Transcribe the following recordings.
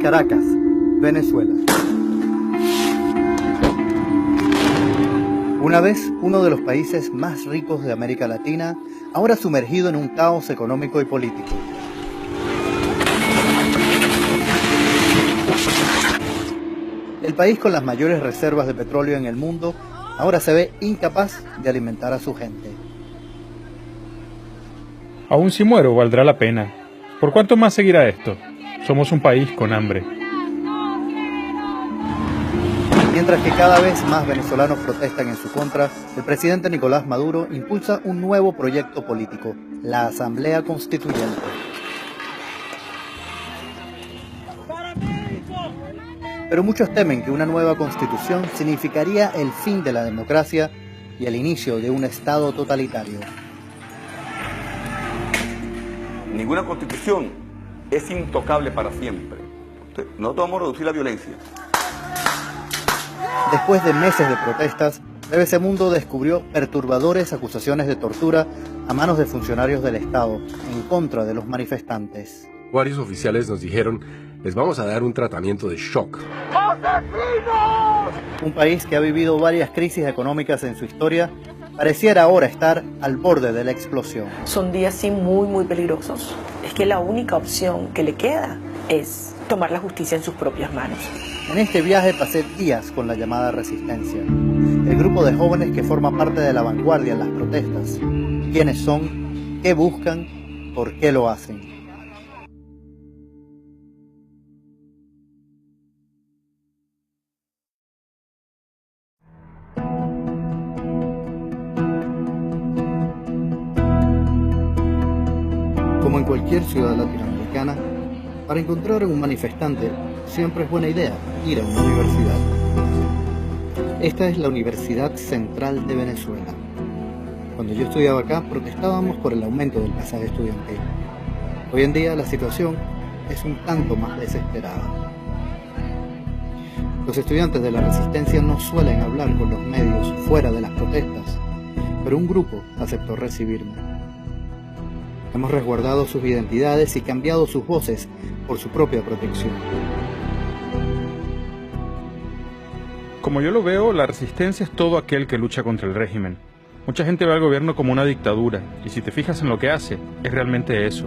Caracas, Venezuela. Una vez uno de los países más ricos de América Latina, ahora sumergido en un caos económico y político. El país con las mayores reservas de petróleo en el mundo ahora se ve incapaz de alimentar a su gente. Aún si muero, valdrá la pena. ¿Por cuánto más seguirá esto? Somos un país con hambre. Mientras que cada vez más venezolanos protestan en su contra, el presidente Nicolás Maduro impulsa un nuevo proyecto político, la Asamblea Constituyente. Pero muchos temen que una nueva constitución significaría el fin de la democracia y el inicio de un Estado totalitario. Ninguna constitución es intocable para siempre. No vamos a reducir la violencia. Después de meses de protestas, BBC Mundo descubrió perturbadoras acusaciones de tortura a manos de funcionarios del Estado en contra de los manifestantes. Varios oficiales nos dijeron, les vamos a dar un tratamiento de shock. ¡Asesinos! Un país que ha vivido varias crisis económicas en su historia, pareciera ahora estar al borde de la explosión. Son días sí muy peligrosos. Es que la única opción que le queda es tomar la justicia en sus propias manos. En este viaje pasé días con la llamada Resistencia, el grupo de jóvenes que forma parte de la vanguardia en las protestas. ¿Quiénes son? ¿Qué buscan? ¿Por qué lo hacen? Como en cualquier ciudad latinoamericana, para encontrar a un manifestante siempre es buena idea ir a una universidad. Esta es la Universidad Central de Venezuela. Cuando yo estudiaba acá, protestábamos por el aumento del pasaje estudiantil. Hoy en día la situación es un tanto más desesperada. Los estudiantes de la Resistencia no suelen hablar con los medios fuera de las protestas, pero un grupo aceptó recibirme. Hemos resguardado sus identidades y cambiado sus voces por su propia protección. Como yo lo veo, la resistencia es todo aquel que lucha contra el régimen. Mucha gente ve al gobierno como una dictadura, y si te fijas en lo que hace, es realmente eso.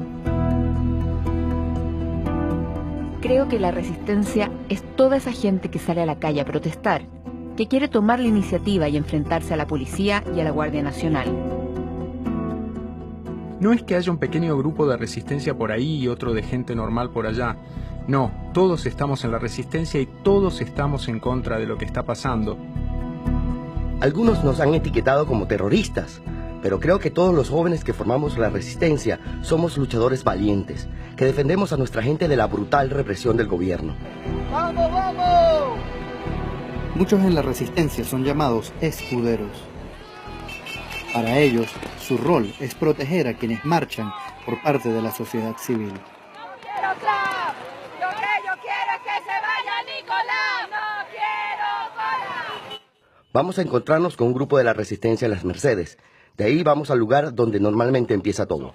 Creo que la resistencia es toda esa gente que sale a la calle a protestar, que quiere tomar la iniciativa y enfrentarse a la policía y a la Guardia Nacional. No es que haya un pequeño grupo de resistencia por ahí y otro de gente normal por allá. No, todos estamos en la resistencia y todos estamos en contra de lo que está pasando. Algunos nos han etiquetado como terroristas, pero creo que todos los jóvenes que formamos la resistencia somos luchadores valientes, que defendemos a nuestra gente de la brutal represión del gobierno. ¡Vamos, vamos! Muchos en la resistencia son llamados escuderos. Para ellos, su rol es proteger a quienes marchan por parte de la sociedad civil. Lo que yo quiero es que se vaya Nicolás. No quiero cola. Vamos a encontrarnos con un grupo de la resistencia en Las Mercedes. De ahí vamos al lugar donde normalmente empieza todo.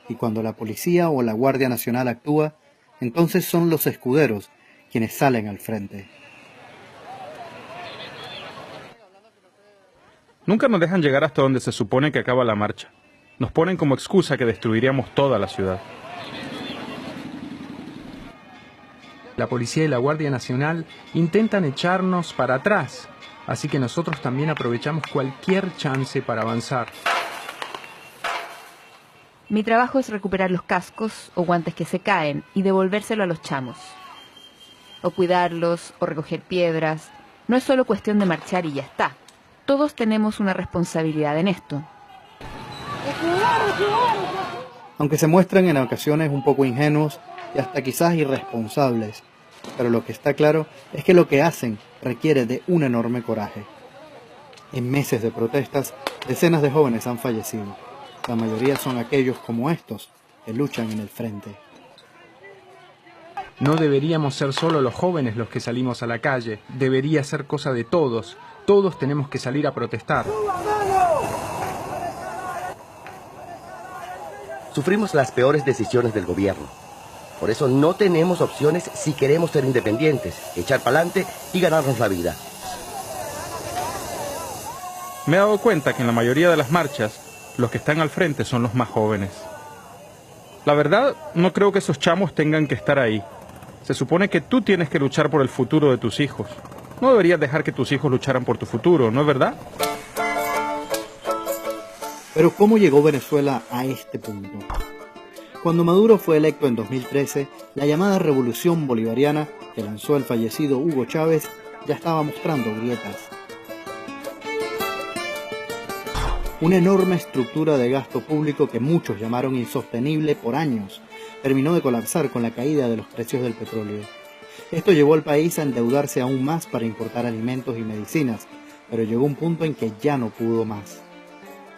Y cuando la policía o la Guardia Nacional actúa, entonces son los escuderos quienes salen al frente. Nunca nos dejan llegar hasta donde se supone que acaba la marcha. Nos ponen como excusa que destruiríamos toda la ciudad. La policía y la Guardia Nacional intentan echarnos para atrás, así que nosotros también aprovechamos cualquier chance para avanzar. Mi trabajo es recuperar los cascos o guantes que se caen y devolvérselo a los chamos. O cuidarlos, o recoger piedras. No es solo cuestión de marchar y ya está. Todos tenemos una responsabilidad en esto. Aunque se muestran en ocasiones un poco ingenuos y hasta quizás irresponsables, pero lo que está claro es que lo que hacen requiere de un enorme coraje. En meses de protestas, decenas de jóvenes han fallecido. La mayoría son aquellos como estos, que luchan en el frente. No deberíamos ser solo los jóvenes los que salimos a la calle. Debería ser cosa de todos. Todos tenemos que salir a protestar. Sufrimos las peores decisiones del gobierno. Por eso no tenemos opciones si queremos ser independientes, echar para adelante y ganarnos la vida. Me he dado cuenta que en la mayoría de las marchas, los que están al frente son los más jóvenes. La verdad, no creo que esos chamos tengan que estar ahí. Se supone que tú tienes que luchar por el futuro de tus hijos. No deberías dejar que tus hijos lucharan por tu futuro, ¿no es verdad? Pero ¿cómo llegó Venezuela a este punto? Cuando Maduro fue electo en 2013, la llamada revolución bolivariana que lanzó el fallecido Hugo Chávez ya estaba mostrando grietas. Una enorme estructura de gasto público que muchos llamaron insostenible por años, terminó de colapsar con la caída de los precios del petróleo. Esto llevó al país a endeudarse aún más para importar alimentos y medicinas, pero llegó un punto en que ya no pudo más.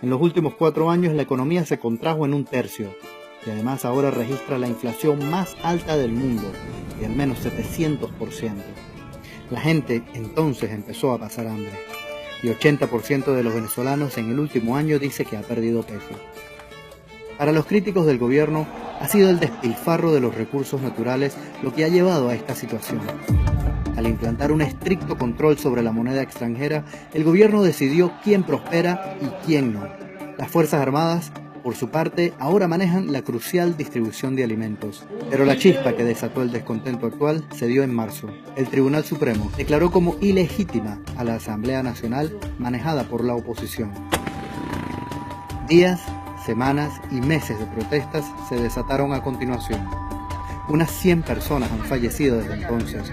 En los últimos 4 años la economía se contrajo en 1/3, y además ahora registra la inflación más alta del mundo, de al menos 700%. La gente entonces empezó a pasar hambre. Y 80% de los venezolanos en el último año dice que ha perdido peso. Para los críticos del gobierno, ha sido el despilfarro de los recursos naturales lo que ha llevado a esta situación. Al implantar un estricto control sobre la moneda extranjera, el gobierno decidió quién prospera y quién no. Las Fuerzas Armadas, por su parte, ahora manejan la crucial distribución de alimentos. Pero la chispa que desató el descontento actual se dio en marzo. El Tribunal Supremo declaró como ilegítima a la Asamblea Nacional manejada por la oposición. Días, semanas y meses de protestas se desataron a continuación. Unas 100 personas han fallecido desde entonces.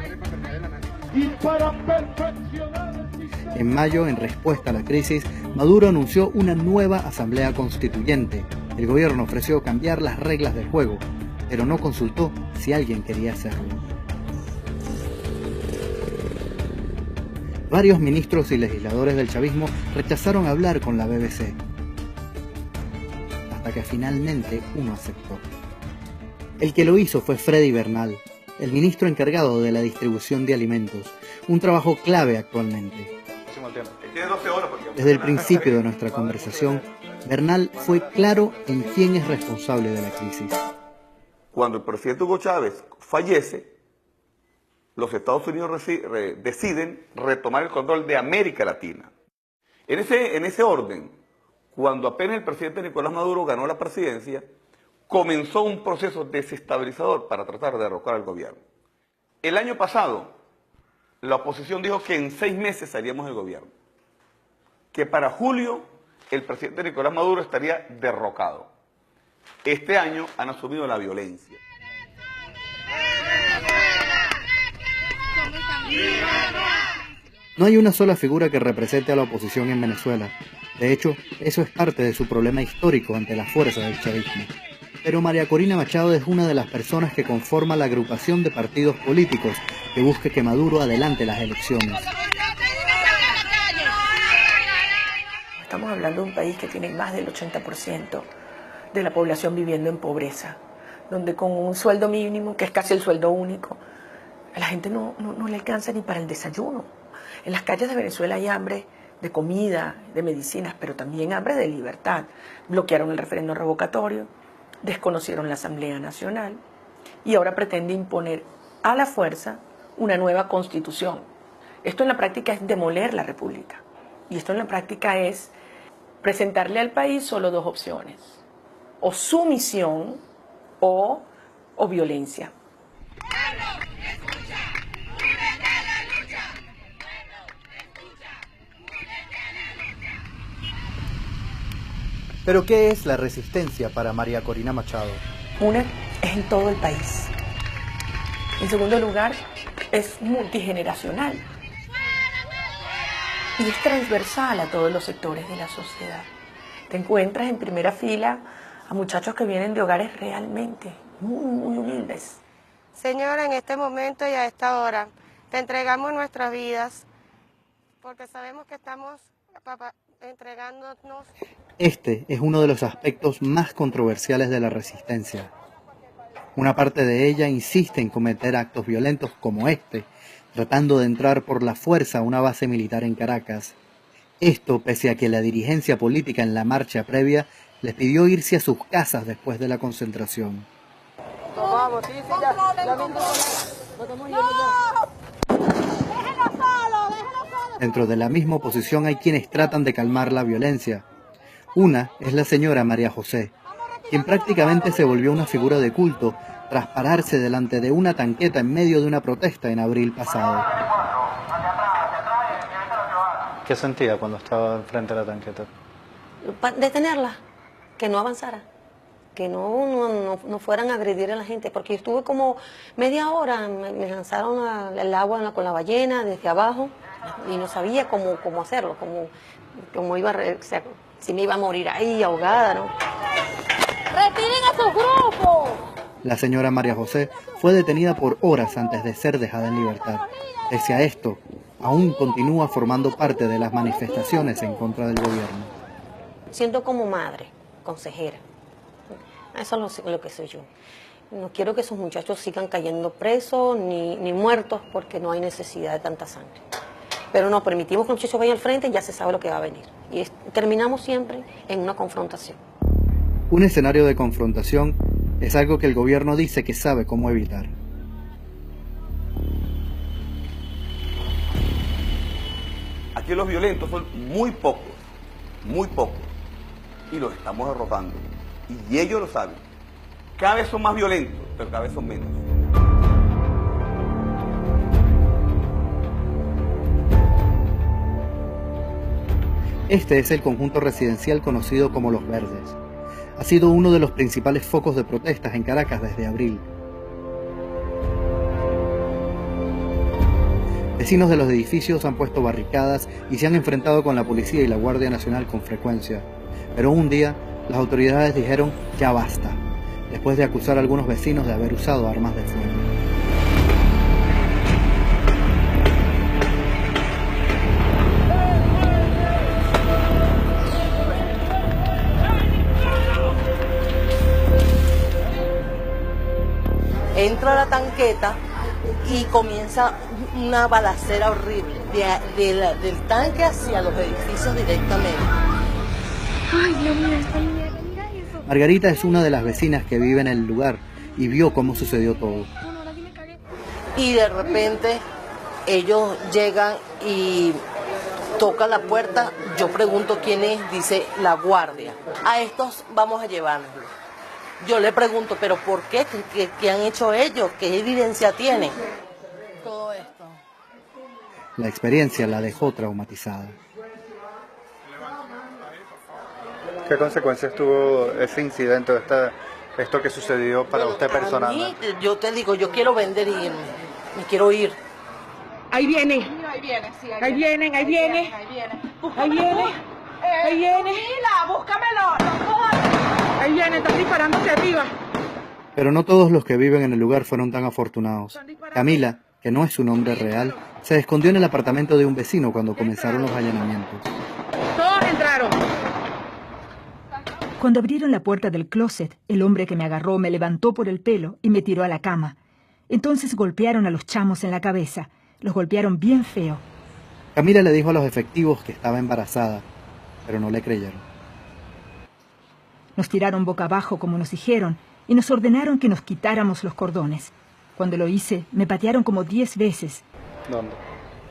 En mayo, en respuesta a la crisis, Maduro anunció una nueva asamblea constituyente. El gobierno ofreció cambiar las reglas del juego, pero no consultó si alguien quería hacerlo. Varios ministros y legisladores del chavismo rechazaron hablar con la BBC, hasta que finalmente uno aceptó. El que lo hizo fue Freddy Bernal, el ministro encargado de la distribución de alimentos, un trabajo clave actualmente. Desde el principio de nuestra conversación, Bernal fue claro en quién es responsable de la crisis. Cuando el presidente Hugo Chávez fallece, los Estados Unidos deciden retomar el control de América Latina. En ese orden, cuando apenas el presidente Nicolás Maduro ganó la presidencia, comenzó un proceso desestabilizador para tratar de derrocar al gobierno. El año pasado, la oposición dijo que en 6 meses salíamos del gobierno, que para julio el presidente Nicolás Maduro estaría derrocado. Este año han asumido la violencia. No hay una sola figura que represente a la oposición en Venezuela. De hecho, eso es parte de su problema histórico ante las fuerzas del chavismo. Pero María Corina Machado es una de las personas que conforma la agrupación de partidos políticos que busca que Maduro adelante las elecciones. Estamos hablando de un país que tiene más del 80% de la población viviendo en pobreza, donde con un sueldo mínimo, que es casi el sueldo único, a la gente no le alcanza ni para el desayuno. En las calles de Venezuela hay hambre de comida, de medicinas, pero también hambre de libertad. Bloquearon el referéndum revocatorio, desconocieron la Asamblea Nacional y ahora pretende imponer a la fuerza una nueva constitución. Esto en la práctica es demoler la república y esto en la práctica es presentarle al país solo 2 opciones, o sumisión o violencia. ¿Pero qué es la resistencia para María Corina Machado? Una es en todo el país. En segundo lugar, es multigeneracional. Y es transversal a todos los sectores de la sociedad. Te encuentras en primera fila a muchachos que vienen de hogares realmente muy humildes. Señora, en este momento y a esta hora, te entregamos nuestras vidas, porque sabemos que estamos entregándonos. Este es uno de los aspectos más controversiales de la resistencia. Una parte de ella insiste en cometer actos violentos como este, tratando de entrar por la fuerza a una base militar en Caracas. Esto pese a que la dirigencia política en la marcha previa les pidió irse a sus casas después de la concentración. Vamos, sí, ya ¡No! ¡Déjenlo solo! Dentro de la misma oposición hay quienes tratan de calmar la violencia. Una es la señora María José, quien prácticamente se volvió una figura de culto tras pararse delante de una tanqueta en medio de una protesta en abril pasado. ¿Qué sentía cuando estaba frente a la tanqueta? Detenerla, que no avanzara, que no fueran a agredir a la gente, porque yo estuve como media hora, me lanzaron al agua con la ballena desde abajo y no sabía cómo hacerlo, cómo iba, o sea, si me iba a morir ahí ahogada, ¿no? ¡Retiren a sus grupos! La señora María José fue detenida por horas antes de ser dejada en libertad. Pese a esto, aún continúa formando parte de las manifestaciones en contra del gobierno. Siento como madre, consejera. Eso es lo que soy yo. No quiero que esos muchachos sigan cayendo presos ni muertos porque no hay necesidad de tanta sangre. Pero no permitimos que los muchachos vayan al frente y ya se sabe lo que va a venir. Y terminamos siempre en una confrontación. Un escenario de confrontación es algo que el gobierno dice que sabe cómo evitar. Aquí los violentos son muy pocos, y los estamos derrotando. Y ellos lo saben. Cada vez son más violentos, pero cada vez son menos. Este es el conjunto residencial conocido como Los Verdes. Ha sido uno de los principales focos de protestas en Caracas desde abril. Vecinos de los edificios han puesto barricadas y se han enfrentado con la policía y la Guardia Nacional con frecuencia. Pero un día, las autoridades dijeron ya basta, después de acusar a algunos vecinos de haber usado armas de fuego. Entra a la tanqueta y comienza una balacera horrible del tanque hacia los edificios directamente. Ay, Dios mío, esta niña, mira eso. Margarita es una de las vecinas que vive en el lugar y vio cómo sucedió todo. Y de repente ellos llegan y tocan la puerta. Yo pregunto quién es, dice la guardia. A estos vamos a llevárnoslos. Yo le pregunto, ¿pero por qué? ¿Qué han hecho ellos? ¿Qué evidencia tienen? Todo esto. La experiencia la dejó traumatizada. ¿Qué consecuencias tuvo ese incidente, esto que sucedió para usted personalmente? A mí, yo te digo, yo quiero vender y irme. Me quiero ir. Ahí viene. Ahí viene, sí, Ahí vienen, ahí viene. Ahí viene. Ahí viene. Ahí viene. Mira, búscamelo. Ahí viene, están disparando hacia arriba. Pero no todos los que viven en el lugar fueron tan afortunados. Camila, que no es su nombre real, se escondió en el apartamento de un vecino cuando comenzaron los allanamientos. Todos entraron. Cuando abrieron la puerta del closet, el hombre que me agarró me levantó por el pelo y me tiró a la cama. Entonces golpearon a los chamos en la cabeza. Los golpearon bien feo. Camila le dijo a los efectivos que estaba embarazada, pero no le creyeron. Nos tiraron boca abajo como nos dijeron y nos ordenaron que nos quitáramos los cordones. Cuando lo hice, me patearon como 10 veces. ¿Dónde?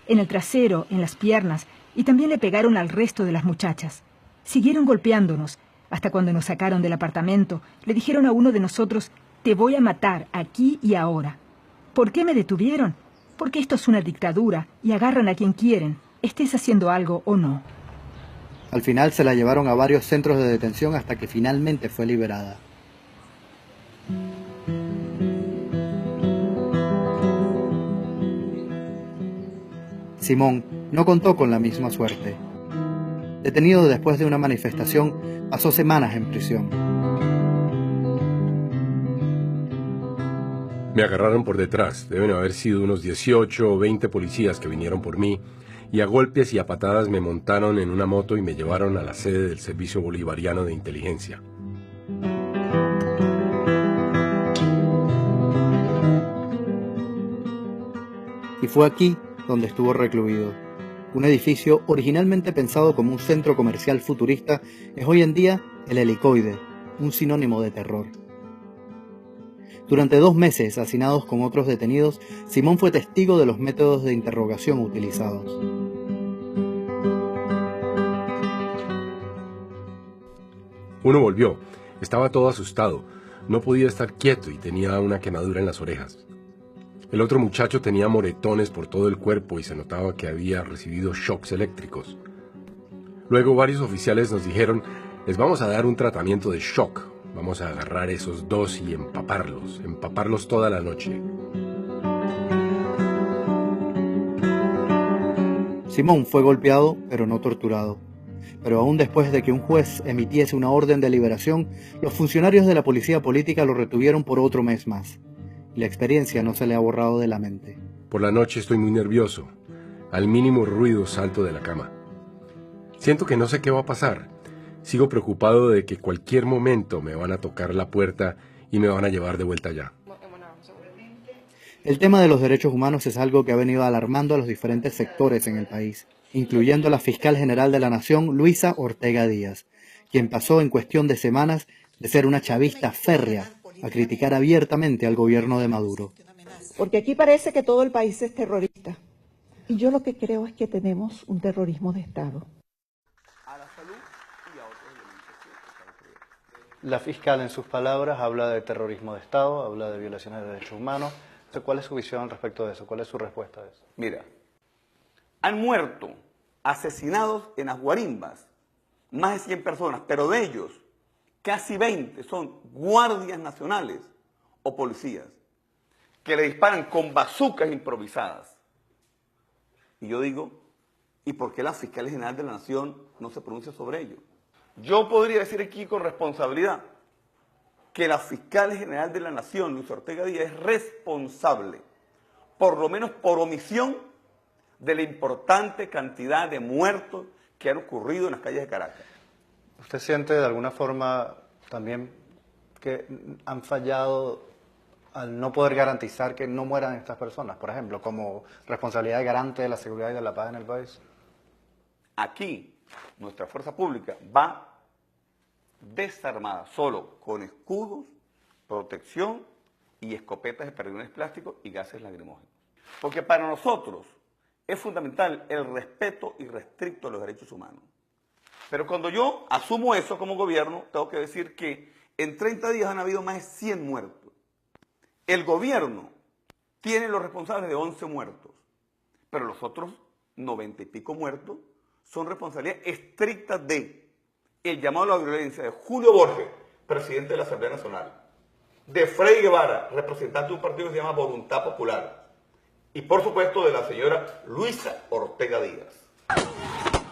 En el trasero, en las piernas, y también le pegaron al resto de las muchachas. Siguieron golpeándonos, hasta cuando nos sacaron del apartamento, le dijeron a uno de nosotros, te voy a matar aquí y ahora. ¿Por qué me detuvieron? Porque esto es una dictadura y agarran a quien quieren, estés haciendo algo o no. Al final se la llevaron a varios centros de detención hasta que finalmente fue liberada. Simón no contó con la misma suerte. Detenido después de una manifestación, pasó semanas en prisión. Me agarraron por detrás. Deben haber sido unos 18 o 20 policías que vinieron por mí y a golpes y a patadas me montaron en una moto y me llevaron a la sede del Servicio Bolivariano de Inteligencia. Y fue aquí donde estuvo recluido. Un edificio originalmente pensado como un centro comercial futurista es hoy en día el Helicoide, un sinónimo de terror. Durante 2 meses, hacinados con otros detenidos, Simón fue testigo de los métodos de interrogación utilizados. Uno volvió. Estaba todo asustado. No podía estar quieto y tenía una quemadura en las orejas. El otro muchacho tenía moretones por todo el cuerpo y se notaba que había recibido shocks eléctricos. Luego varios oficiales nos dijeron, les vamos a dar un tratamiento de shock. Vamos a agarrar esos dos y empaparlos toda la noche. Simón fue golpeado, pero no torturado. Pero aún después de que un juez emitiese una orden de liberación, los funcionarios de la policía política lo retuvieron por otro mes más. La experiencia no se le ha borrado de la mente. Por la noche estoy muy nervioso. Al mínimo ruido salto de la cama. Siento que no sé qué va a pasar. Sigo preocupado de que cualquier momento me van a tocar la puerta y me van a llevar de vuelta allá. El tema de los derechos humanos es algo que ha venido alarmando a los diferentes sectores en el país, incluyendo a la fiscal general de la Nación, Luisa Ortega Díaz, quien pasó en cuestión de semanas de ser una chavista férrea a criticar abiertamente al gobierno de Maduro. Porque aquí parece que todo el país es terrorista. Y yo lo que creo es que tenemos un terrorismo de Estado. La fiscal, en sus palabras, habla de terrorismo de Estado, habla de violaciones de derechos humanos. ¿Cuál es su visión respecto de eso? ¿Cuál es su respuesta a eso? Mira, han muerto, asesinados en las guarimbas, más de 100 personas, pero de ellos, casi 20 son guardias nacionales o policías que le disparan con bazucas improvisadas. Y yo digo, ¿y por qué la fiscal general de la Nación no se pronuncia sobre ello? Yo podría decir aquí con responsabilidad que la fiscal general de la Nación, Luisa Ortega Díaz, es responsable, por lo menos por omisión, de la importante cantidad de muertos que han ocurrido en las calles de Caracas. ¿Usted siente de alguna forma también que han fallado al no poder garantizar que no mueran estas personas, por ejemplo, como responsabilidad de garante de la seguridad y de la paz en el país? Aquí, nuestra fuerza pública va desarmada, solo con escudos, protección y escopetas de perdigones plásticos y gases lacrimógenos. Porque para nosotros es fundamental el respeto irrestricto a los derechos humanos. Pero cuando yo asumo eso como gobierno, tengo que decir que en 30 días han habido más de 100 muertos. El gobierno tiene los responsables de 11 muertos, pero los otros 90 y pico muertos son responsabilidad estricta de el llamado a la violencia de Julio Borges, presidente de la Asamblea Nacional, de Frei Guevara, representante de un partido que se llama Voluntad Popular, y por supuesto de la señora Luisa Ortega Díaz.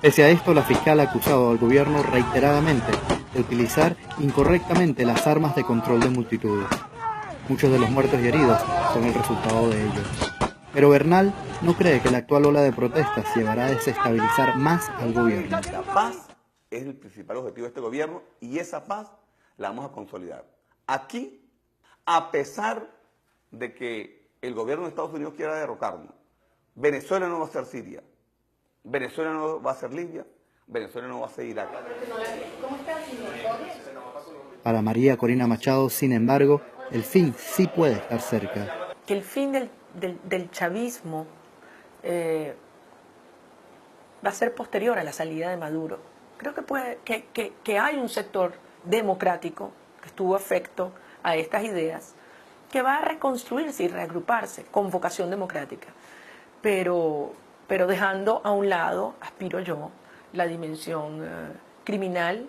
Pese a esto, la fiscal ha acusado al gobierno reiteradamente de utilizar incorrectamente las armas de control de multitudes. Muchos de los muertos y heridos son el resultado de ello. Pero Bernal no cree que la actual ola de protestas llevará a desestabilizar más al gobierno. La paz es el principal objetivo de este gobierno y esa paz la vamos a consolidar. Aquí, a pesar de que el gobierno de Estados Unidos quiera derrocarnos, Venezuela no va a ser Siria, Venezuela no va a ser Libia, Venezuela no va a ser Irak. Para María Corina Machado, sin embargo, el fin sí puede estar cerca. Que el fin del chavismo va a ser posterior a la salida de Maduro. Creo que hay un sector democrático que estuvo afecto a estas ideas, que va a reconstruirse y reagruparse con vocación democrática, pero dejando a un lado, aspiro yo, la dimensión criminal,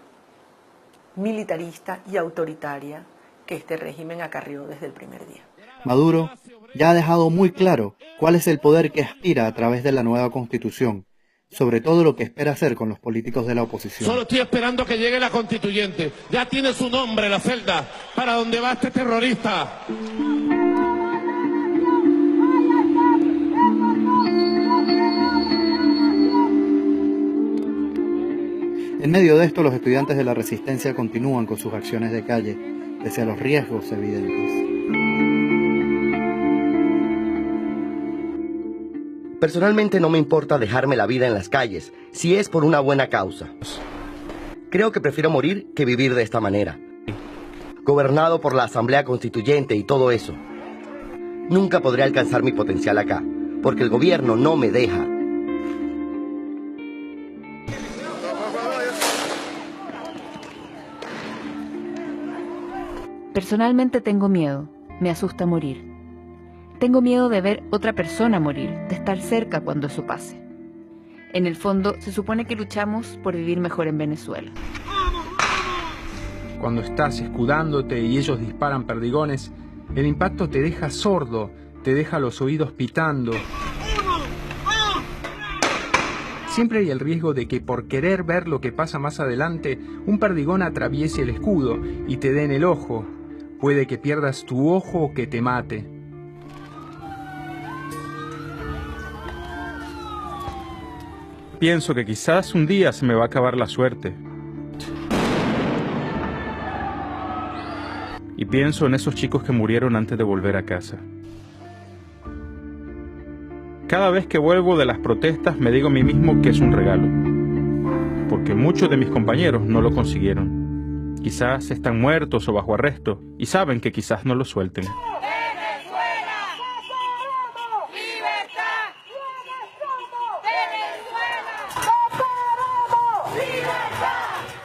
militarista y autoritaria que este régimen acarrió desde el primer día. Maduro ya ha dejado muy claro cuál es el poder que aspira a través de la nueva Constitución, sobre todo lo que espera hacer con los políticos de la oposición. Solo estoy esperando que llegue la constituyente. Ya tiene su nombre, la celda, para donde va este terrorista. En medio de esto, los estudiantes de la Resistencia continúan con sus acciones de calle, pese a los riesgos evidentes. Personalmente no me importa dejarme la vida en las calles, si es por una buena causa. Creo que prefiero morir que vivir de esta manera. gobernado por la Asamblea Constituyente y todo eso. Nunca podré alcanzar mi potencial acá, porque el gobierno no me deja. Personalmente tengo miedo, me asusta morir. Tengo miedo de ver otra persona morir, de estar cerca cuando eso pase. En el fondo, se supone que luchamos por vivir mejor en Venezuela. Cuando estás escudándote y ellos disparan perdigones, el impacto te deja sordo, te deja los oídos pitando. Siempre hay el riesgo de que por querer ver lo que pasa más adelante, un perdigón atraviese el escudo y te dé en el ojo. Puede que pierdas tu ojo o que te mate. Pienso que quizás un día se me va a acabar la suerte. Y pienso en esos chicos que murieron antes de volver a casa. Cada vez que vuelvo de las protestas me digo a mí mismo que es un regalo. Porque muchos de mis compañeros no lo consiguieron. Quizás están muertos o bajo arresto y saben que quizás no lo suelten.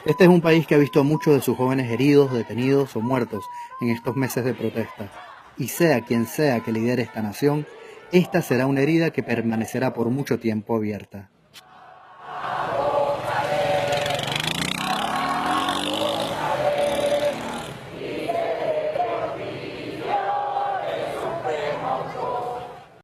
Este es un país que ha visto a muchos de sus jóvenes heridos, detenidos o muertos en estos meses de protesta. Y sea quien sea que lidere esta nación, esta será una herida que permanecerá por mucho tiempo abierta.